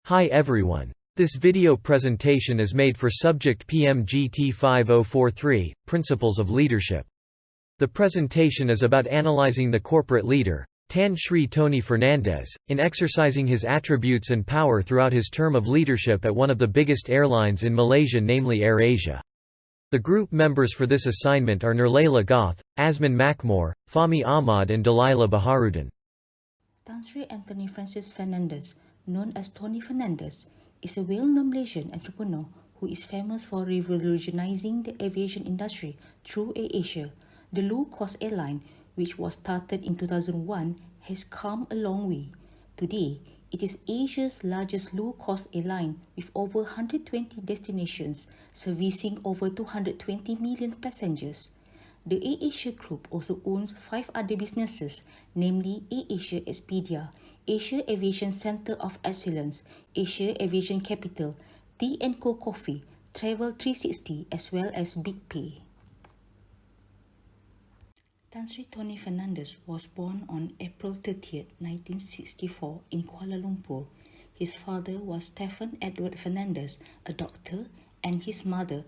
Hi everyone. This video presentation is made for subject PMGT 5043, Principles of Leadership. The presentation is about analyzing the corporate leader, Tan Sri Tony Fernandes, in exercising his attributes and power throughout his term of leadership at one of the biggest airlines in Malaysia, namely AirAsia. The group members for this assignment are Nurlayla Goth, Azman Makmur, Fahmi Ahmad and Delilah Baharuddin. Tan Sri Anthony Francis Fernandes, known as Tony Fernandes, is a well-known Malaysian entrepreneur who is famous for revolutionizing the aviation industry through AirAsia. The low-cost airline, which was started in 2001, has come a long way. Today, it is Asia's largest low-cost airline with over 120 destinations, servicing over 220 million passengers. The AirAsia Group also owns 5 other businesses, namely AirAsia Expedia, Asia Aviation Centre of Excellence, Asia Aviation Capital, Tea & Co Coffee, Travel 360 as well as Big Pay. Tan Sri Tony Fernandes was born on April 30, 1964 in Kuala Lumpur. His father was Stephen Edward Fernandes, a doctor, and his mother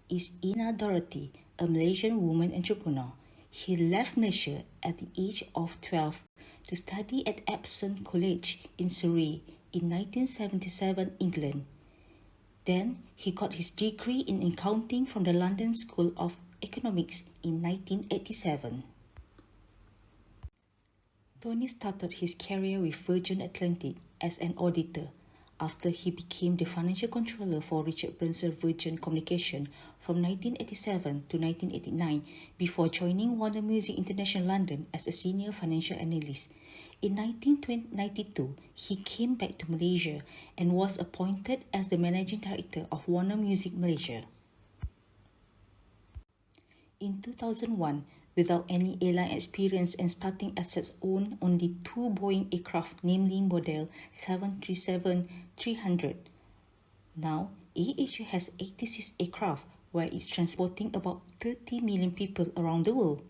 is Ina Dorothy, a Malaysian woman entrepreneur. He left Malaysia at the age of 12 to study at Epsom College in Surrey in 1977, England. Then he got his degree in accounting from the London School of Economics in 1987. Tony started his career with Virgin Atlantic as an auditor after he became the financial controller for Richard Branson Virgin Communication from 1987 to 1989 before joining Warner Music International London as a senior financial analyst. In 1992, he came back to Malaysia and was appointed as the managing director of Warner Music Malaysia. In 2001, without any airline experience and starting assets, owned only 2 Boeing aircraft, namely model 737-300. Now, AirAsia has 86 aircraft, where it's transporting about 30 million people around the world.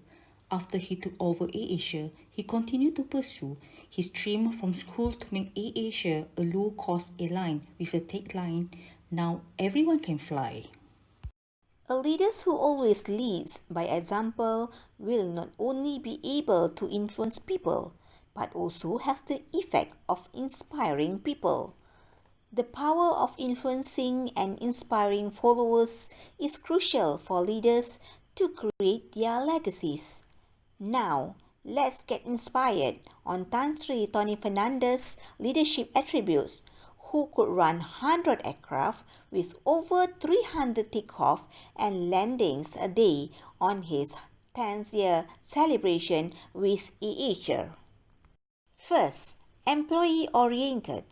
After he took over AirAsia, he continued to pursue his dream from school to make AirAsia a low-cost airline with a tagline, "Now everyone can fly." A leader who always leads by example will not only be able to influence people, but also has the effect of inspiring people. The power of influencing and inspiring followers is crucial for leaders to create their legacies. Now, let's get inspired on Tan Sri Tony Fernandes' leadership attributes, who could run 100 aircraft with over 300 takeoff and landings a day on his 10th year celebration with AirAsia. First, employee-oriented.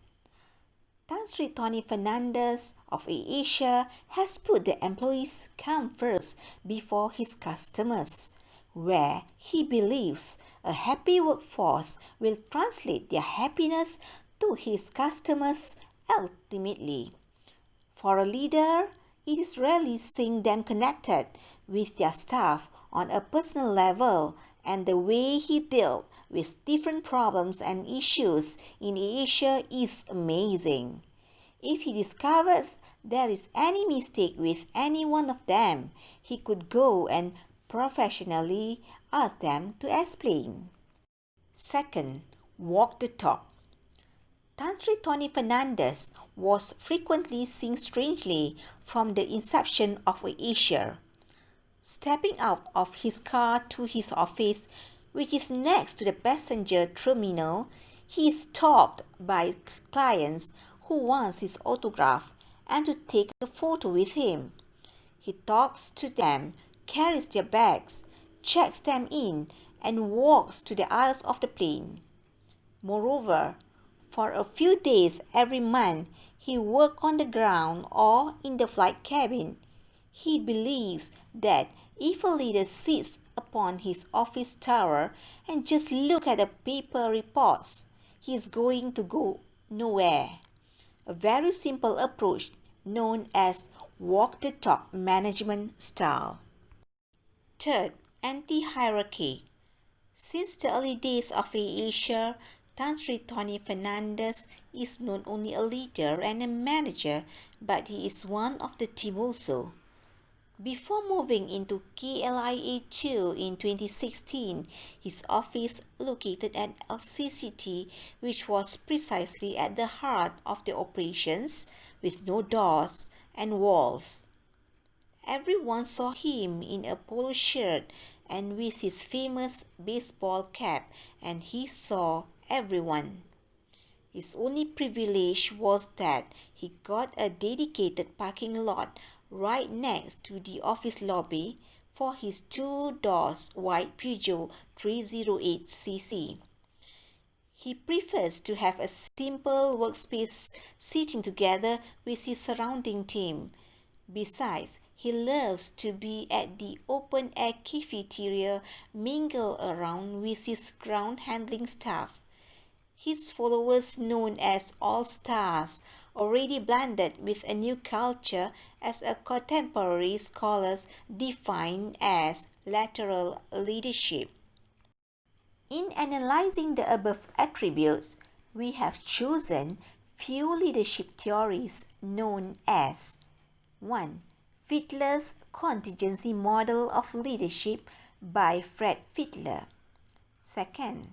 Tan Sri Tony Fernandes of AirAsia has put the employees' come first before his customers, where he believes a happy workforce will translate their happiness to his customers ultimately. For a leader, it is rarely seeing them connected with their staff on a personal level, and the way he dealt with different problems and issues in AirAsia is amazing. If he discovers there is any mistake with any one of them, he could go and professionally ask them to explain. Second, walk the talk. Tan Sri Tony Fernandes was frequently seen strangely from the inception of AirAsia. Stepping out of his car to his office, which is next to the passenger terminal, he is stopped by clients who wants his autograph and to take a photo with him. He talks to them, carries their bags, checks them in, and walks to the aisles of the plane. Moreover, for a few days every month, he works on the ground or in the flight cabin. He believes that if a leader sits upon his office tower and just look at the paper reports, he is going to go nowhere. A very simple approach known as walk the talk management style. Third, anti-hierarchy. Since the early days of AirAsia, Tan Sri Tony Fernandes is not only a leader and a manager, but he is one of the team also. Before moving into KLIA2 in 2016, his office located at LCCT, which was precisely at the heart of the operations, with no doors and walls. Everyone saw him in a polo shirt and with his famous baseball cap, and he saw everyone. His only privilege was that he got a dedicated parking lot right next to the office lobby for his two-doors white Peugeot 308cc. He prefers to have a simple workspace sitting together with his surrounding team. Besides, he loves to be at the open-air cafeteria, mingle around with his ground handling staff. His followers, known as All-Stars, already blended with a new culture as a contemporary scholars define as lateral leadership. In analyzing the above attributes, we have chosen few leadership theories known as 1. Fiedler's contingency model of leadership by Fred Fiedler. 2.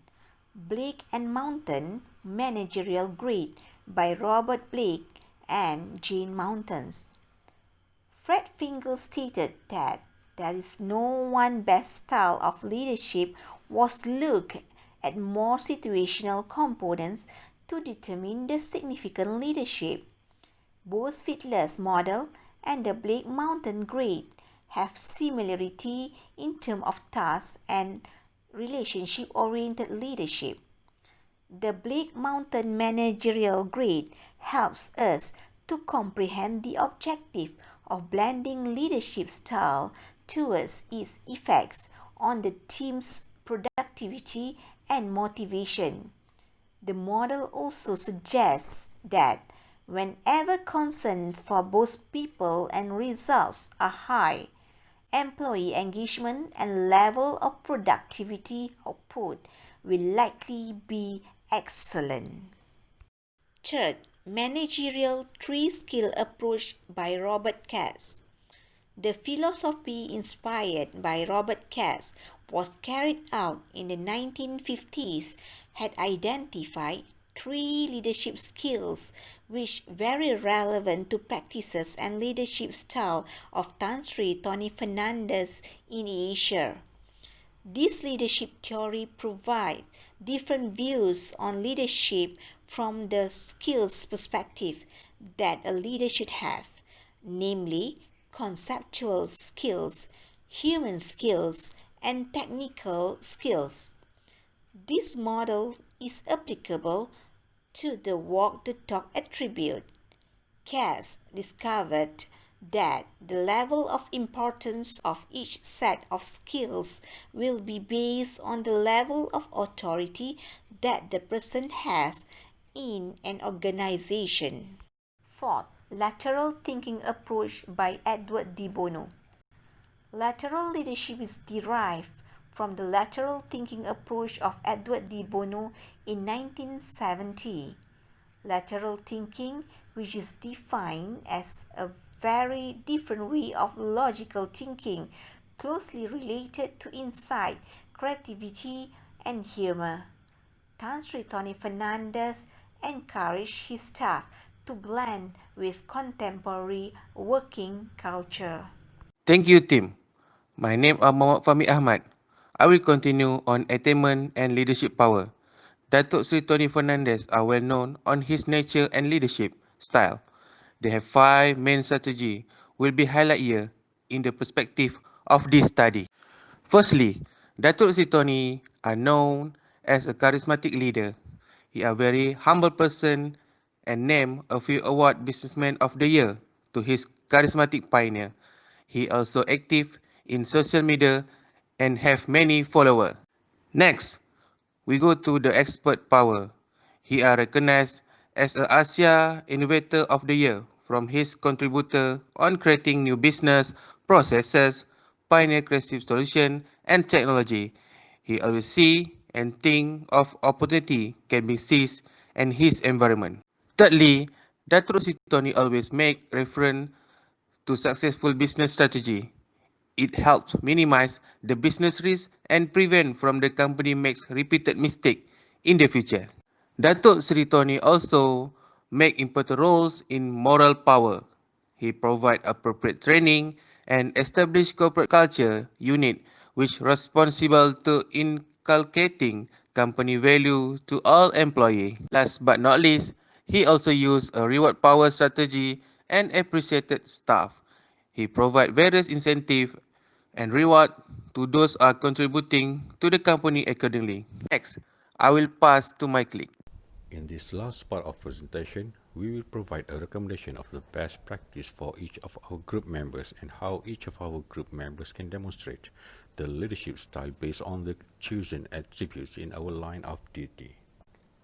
Blake and Mountain managerial grade by Robert Blake and Jane Mountains. Fred Fiedler stated that there is no one best style of leadership was look at more situational components to determine the significant leadership. Both Fiedler's model and the Blake Mountain grade have similarity in terms of task and relationship-oriented leadership. The Blake Mountain managerial grade helps us to comprehend the objective of blending leadership style towards its effects on the team's productivity and motivation. The model also suggests that whenever concern for both people and results are high, employee engagement and level of productivity output will likely be excellent. Third, managerial three-skill approach by Robert Katz. The philosophy inspired by Robert Katz was carried out in the 1950s, had identified three leadership skills which very relevant to practices and leadership style of Tan Sri Tony Fernandes in Asia. This leadership theory provides different views on leadership from the skills perspective that a leader should have, namely conceptual skills, human skills, and technical skills. This model is applicable to the walk the talk attribute. Katz discovered that the level of importance of each set of skills will be based on the level of authority that the person has in an organization. Fourth, lateral thinking approach by Edward de Bono. Lateral leadership is derived from the lateral thinking approach of Edward de Bono in 1970. Lateral thinking, which is defined as a very different way of logical thinking, closely related to insight, creativity, and humor. Tan Sri Tony Fernandes encouraged his staff to blend with contemporary working culture. Thank you, team. My name is Muhammad Fahmi Ahmad. I will continue on attainment and leadership power. Datuk Sri Tony Fernandes are well known on his nature and leadership style. They have 5 main strategies will be highlighted here in the perspective of this study. Firstly, Datuk Sri Tony are known as a charismatic leader. He is a very humble person and named a few award businessman of the year to his charismatic pioneer. He also active in social media and have many followers. Next, we go to the expert power. He is recognized as a Asia Innovator of the Year from his contributor on creating new business processes, pioneer creative solution and technology. He always see and think of opportunity can be seized in his environment. Thirdly, Datuk Sri Tony always make reference to successful business strategy. It helps minimize the business risk and prevent from the company makes repeated mistake in the future. Datuk Sri Tony also make important roles in moral power. He provide appropriate training and establish corporate culture unit which responsible to inculcating company value to all employee. Last but not least, he also use a reward power strategy and appreciated staff. He provide various incentive and reward to those are contributing to the company accordingly. Next, I will pass to my colleague. In this last part of presentation, we will provide a recommendation of the best practice for each of our group members and how each of our group members can demonstrate the leadership style based on the chosen attributes in our line of duty.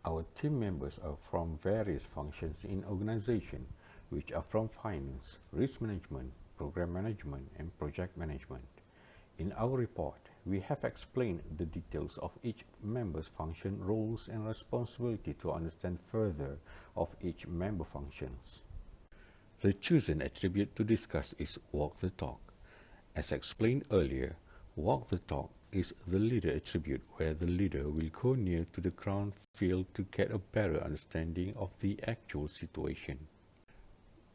Our team members are from various functions in organization, which are from finance, risk management, program management, and project management. In our report, we have explained the details of each member's function, roles, and responsibility to understand further of each member functions. The chosen attribute to discuss is walk the talk. As explained earlier, walk the talk is the leader attribute where the leader will go near to the ground field to get a better understanding of the actual situation.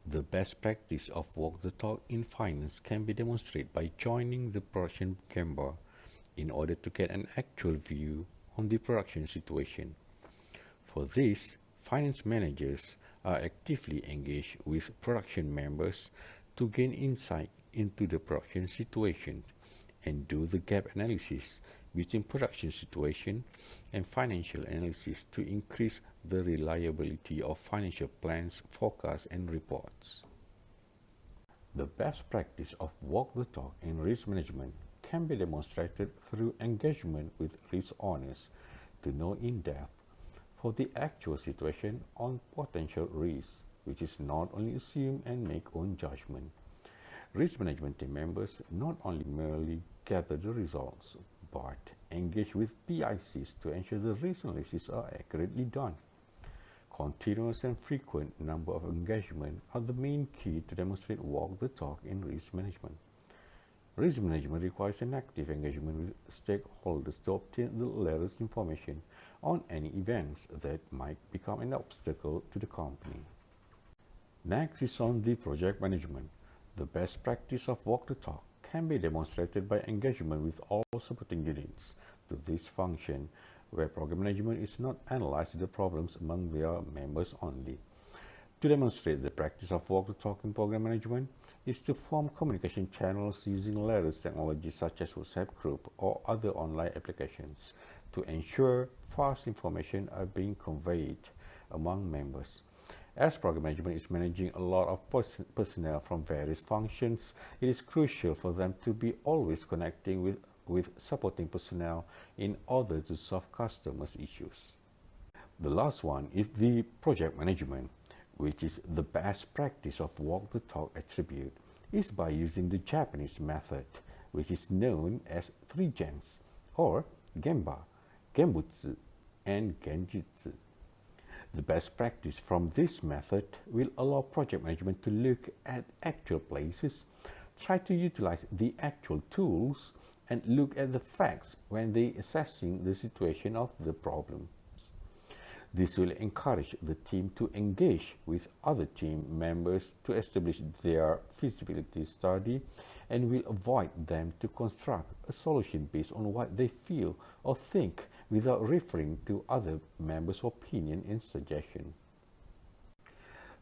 The best practice of walk the talk in finance can be demonstrated by joining the production Gemba in order to get an actual view on the production situation. For this, finance managers are actively engaged with production members to gain insight into the production situation and do the gap analysis between production situation and financial analysis to increase the reliability of financial plans, forecasts, and reports. The best practice of walk the talk in risk management can be demonstrated through engagement with risk owners to know in depth for the actual situation on potential risks, which is not only assume and make own judgment. Risk management team members not only merely gather the results, but engage with PICs to ensure the risk analysis are accurately done. Continuous and frequent number of engagement are the main key to demonstrate walk the talk in risk management. Risk management requires an active engagement with stakeholders to obtain the latest information on any events that might become an obstacle to the company. Next is on the project management. The best practice of walk the talk can be demonstrated by engagement with all supporting units to this function, where program management is not analyzing the problems among their members only. To demonstrate the practice of walk the talk in program management is to form communication channels using latest technologies such as WhatsApp group or other online applications to ensure fast information are being conveyed among members. As program management is managing a lot of personnel from various functions, it is crucial for them to be always connecting with supporting personnel in order to solve customers' issues. The last one is the project management, which is the best practice of walk the talk attribute, is by using the Japanese method, which is known as 3 gens, or Gemba, Genbutsu, and Genjitsu. The best practice from this method will allow project management to look at actual places, try to utilize the actual tools, and look at the facts when they assessing the situation of the problems. This will encourage the team to engage with other team members to establish their feasibility study and will avoid them to construct a solution based on what they feel or think without referring to other members' opinion and suggestion.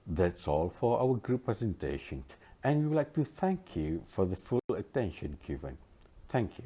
That's all for our group presentation, and we would like to thank you for the full attention given. Thank you.